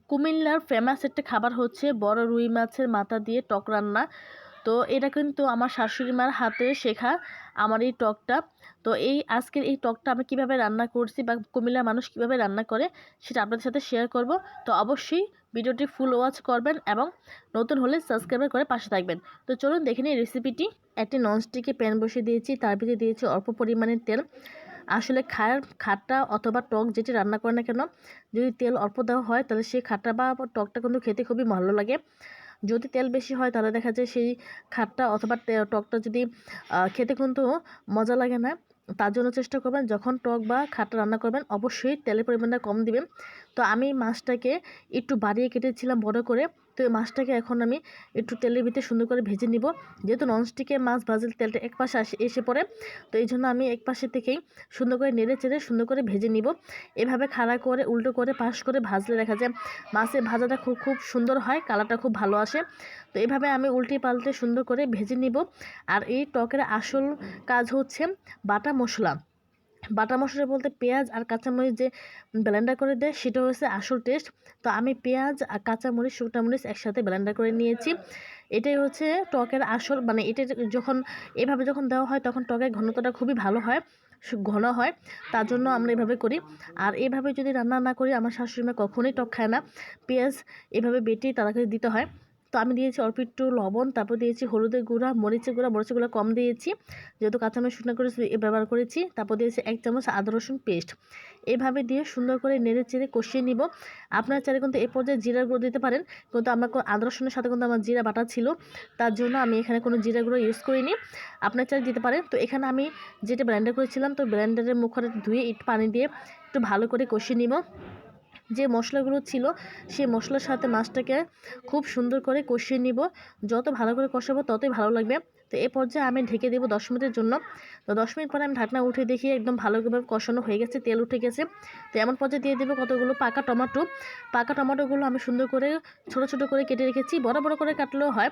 কুমিল্লার ফেমাস একটা খাবার হচ্ছে বড় রুই মাছের মাথা দিয়ে টক রান্না। তো এটা কিন্তু আমার শাশুড়ি মার হাতে শেখা আমার এই টকটা। তো আজকের এই টকটা আমি কিভাবে রান্না করছি বা কুমিল্লার মানুষ কিভাবে রান্না করে সেটা আপনাদের সাথে শেয়ার করব। তো অবশ্যই ভিডিওটি ফুল ওয়াচ করবেন এবং নতুন হলে সাবস্ক্রাইব করে পাশে থাকবেন। তো চলুন দেখে নিই রেসিপিটি। একটি ননস্টিকে প্যান বসিয়ে দিয়েছি, তার ভিতরে দিয়েছি অল্প পরিমাণে তেল। আসলে খাট্টা অথবা টক যেটি রান্না করে না কেন, যদি তেল অল্প দেওয়া হয় তাহলে সেই খাট্টা বা টকটা কিন্তু খেতে খুবই ভালো লাগে। যদি তেল বেশি হয় তাহলে দেখা যায় সেই খাট্টা অথবা টকটা যদি খেতে কিন্তু মজা লাগে না। তার জন্য চেষ্টা করবেন যখন টক বা খাট্টা রান্না করবেন অবশ্যই তেলের পরিমাণটা কম দিবেন। তো আমি মাছটাকে একটু বাড়িয়ে কেটেছিলাম বড় করে। তো এই মাছটাকে এখন আমি একটু তেলের ভিতরে সুন্দর করে ভেজে নিব। যেহেতু ননস্টিকে মাছ ভাজলে তেলটা এক পাশে এসে পড়ে, তো এই জন্য আমি এক পাশে থেকেই সুন্দর করে নেড়ে চেড়ে সুন্দর করে ভেজে নিব। এভাবে খাড়া করে উল্টো করে পাশ করে ভাজলে দেখা যায় মাছের ভাজাটা খুব খুব সুন্দর হয়, কালারটা খুব ভালো আসে। তো এভাবে আমি উল্টে পাল্টে সুন্দর করে ভেজে নিব। আর এই টকের আসল কাজ হচ্ছে বাটা মশলা। বাটা মশলা বলতে পেঁয়াজ আর কাঁচামরিচ যে ব্লেন্ডার করে দেয় সেটা হচ্ছে আসল টেস্ট। তো আমি পেঁয়াজ আর কাঁচামরিচ শুকনো মরিচ একসাথে ব্লেন্ডার করে নিয়েছি। এটাই হচ্ছে টকের আসল, মানে এটা যখন এভাবে যখন দেওয়া হয় তখন টকের ঘনত্বটা খুবই ভালো হয়, ঘন হয়। তার জন্য আমরা এভাবে করি। আর এভাবে যদি রান্না না করি আমার শাশুড়ি মা কখনোই টক খায় না। পেঁয়াজ এভাবে বেটে তাদেরকে দিতে হয়। তো আমি দিয়েছি অল্প একটু লবণ, তারপর দিয়েছি হলুদের গুঁড়া, মরিচের গুঁড়া কম দিয়েছি যেহেতু কাঁচামরিচ শুকনো করে ব্যবহার করেছি। তারপর দিয়েছি 1 চামচ আদা রসুন পেস্ট। এভাবে দিয়ে সুন্দর করে নেড়ে চেড়ে কষিয়ে নিব। আপনারা চাইলে কিন্তু এই পর্যায়ে জিরার গুঁড়ো দিতে পারেন, কিন্তু আমার আদা রসুনের সাথে কিন্তু আমার জিরা বাটা ছিল, তার জন্য আমি এখানে কোনো জিরা গুঁড়ো ইউজ করিনি। আপনারা চাইলে দিতে পারেন। তো এখানে আমি যেটা ব্লেন্ডার করেছিলাম, তো ব্লেন্ডারের মুখটা ধুয়ে একটু পানি দিয়ে একটু ভালো করে কষিয়ে নিব। যে মশলাগুলো ছিল সেই মশলার সাথে মাছটাকে খুব সুন্দর করে কষিয়ে নিব। যত ভালো করে কষাবো ততই ভালো লাগবে। তো এই পর্যায়ে আমি ঢেকে দেবো 10 মিনিটের জন্য। তো 10 মিনিট পরে আমি ঢাকনা উঠে দেখি একদম ভালোভাবে কষানো হয়ে গেছে, তেল উঠে গেছে। তো এমন পর্যায়ে দিয়ে দেবো কতগুলো পাকা টমেটো। পাকা টমেটোগুলো আমি সুন্দর করে ছোট ছোট করে কেটে রেখেছি। বড় বড় করে কাটলেও হয়,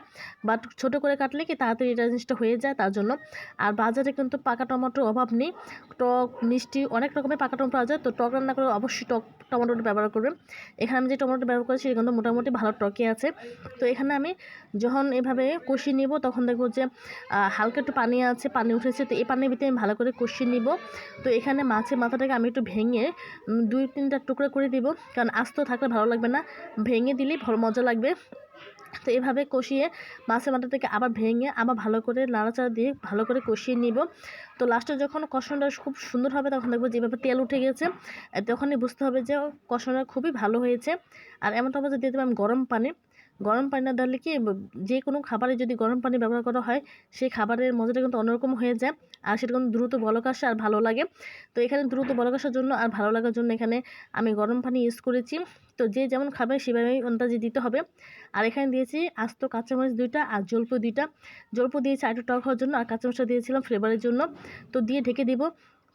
বাট ছোট করে কাটলে কি তাড়াতাড়ি এটা জিনিসটা হয়ে যায়, তার জন্য। আর বাজারে কিন্তু পাকা টমেটোর অভাব নেই। টক মিষ্টি অনেক রকমের পাকা টমেটো পাওয়া যায়। তো টক রান্না করে অবশ্যই টমেটোটা ব্যবহার করবেন। এখানে আমি যে টমেটোটা ব্যবহার করেছি সেটা কিন্তু মোটামুটি ভালো টকে আছে। তো এখানে আমি যখন এভাবে কষিয়ে নিব তখন দেখব যে হালকা একটু পানি আছে, পানি উঠেছে। তো এই পানির ভিতরে আমি ভালো করে কষিয়ে নিব। তো এখানে মাছের মাথাটাকে আমি একটু ভেঙে 2-3টা টুকরো করে দিব, কারণ আস্ত থাকলে ভালো লাগবে না, ভেঙে দিলেই ভালো মজা লাগবে। তো এভাবে কষিয়ে মাছের মাথা থেকে আবার ভেঙে আবার ভালো করে নাড়াচাড়া দিয়ে ভালো করে কষিয়ে নিব। তো লাস্টে যখন কষানোটা খুব সুন্দর হবে তখন দেখবো যেভাবে তেল উঠে গেছে, তখনই বুঝতে হবে যে কষানোটা খুবই ভালো হয়েছে। আর এমনটা অবস্থা দিয়ে দেবো আমি গরম পানি। গরম পানি না দিলে কি যে কোনো খাবারে যদি গরম পানি ব্যবহার করা হয় সেই খাবারের মজাটা কিন্তু অন্যরকম হয়ে যায়, আর সেটা কিন্তু দ্রুত বলক আসে আর ভালো লাগে। তো এখানে দ্রুত বলক আসার জন্য আর ভালো লাগার জন্য এখানে আমি গরম পানি ইউজ করেছি। তো যে যেমন খাবে সেভাবেই আন্দাজে দিতে হবে। আর এখানে দিয়েছি আস্ত কাঁচামরিচ 2টা আর জলপাই 2টা। জলপাই দিয়েছি একটু টক হওয়ার জন্য, আর কাঁচামরিচটা দিয়েছিলাম ফ্লেভারের জন্য। তো দিয়ে ঢেকে দিব।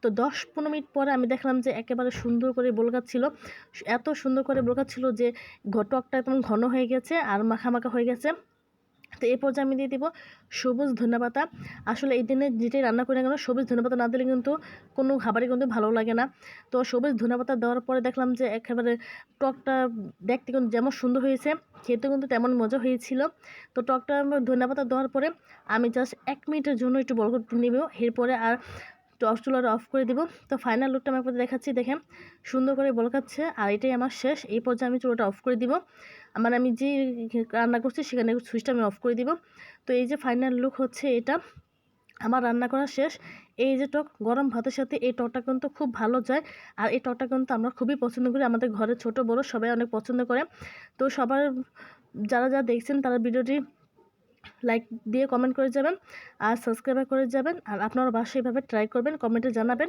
তো 10-15 মিনিট পরে আমি দেখলাম যে একেবারে সুন্দর করে বলকাচ্ছিল, এত সুন্দর করে বলকাচ্ছিল যে টকটা একদম ঘন হয়ে গেছে আর মাখা মাখা হয়ে গেছে। তো এই পর্যায়ে আমি দিয়ে দিব সবুজ ধনেপাতা। আসলে এই দিনে যেটাই রান্না করি না কেন সবুজ ধনেপাতা না দিলে কিন্তু কোনো খাবারই কিন্তু ভালো লাগে না। তো সবুজ ধনেপাতা দেওয়ার পরে দেখলাম যে একেবারে টকটা দেখতে কিন্তু যেমন সুন্দর হয়েছে, খেতে কিন্তু তেমন মজা হয়েছিল। তো টকটা ধনেপাতা দেওয়ার পরে আমি জাস্ট 1 মিনিটের জন্য একটু বড় করে নেব, এরপরে আর চুলাটা অফ করে দিব। তো ফাইনাল লুকটা আমি আপনাদের দেখাচ্ছি, দেখেন সুন্দর করে বলকাচ্ছে। আর এটাই আমার শেষ। এই পর্যায়ে আমি চুলাটা অফ করে দিব। মানে আমি যে রান্না করছি সেখানে সুইচটা আমি অফ করে দিব। তো এই যে ফাইনাল লুক হচ্ছে এটা, আমার রান্না করা শেষ। এই যে টক গরম ভাতের সাথে এই টকটা কিন্তু খুব ভালো যায়। আর এই টকটা কিন্তু আমরা খুবই পছন্দ করি, আমাদের ঘরে ছোট বড় সবাই অনেক পছন্দ করে। তো সবার যারা যারা দেখছেন তারা ভিডিওটি লাইক দিয়ে কমেন্ট করে যাবেন আর সাবস্ক্রাইব করে যাবেন। আর আপনারা বাসায় এভাবে ট্রাই করবেন, কমেন্টে জানাবেন।